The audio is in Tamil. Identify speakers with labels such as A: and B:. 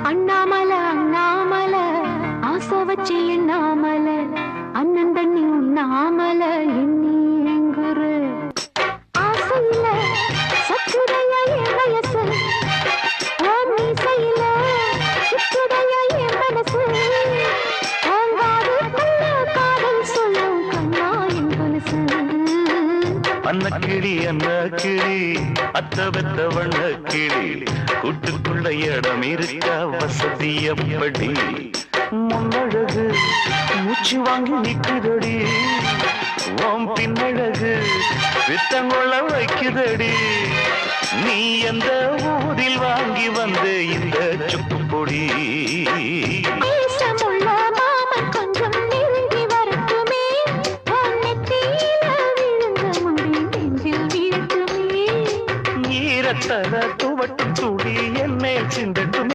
A: அண்ணாமல அண்ணாமல ஆசை வச்சு எண்ணாமல அண்ணன் தண்ணி உண்ணாமல எண்ணீங்குரு ஆசையில சக்குதையா என் வயசு மீசையில சுக்குதையா என் மனசு காதல் சொல்லும் கண்ணா என் மனசு
B: அன்ன கிளி அத்த வெத்த வண்ண கிளி கூட்டுக்குள்ள இடம் இருக்க வசதி எப்படி முன்னழகு மூச்சு வாங்கி நிக்குதடி ஓம் பின்னழகு வித்தங்கொள்ள வைக்குதடி நீ எந்த ஊரில் வாங்கி வந்து இந்த சுக்கு பொடி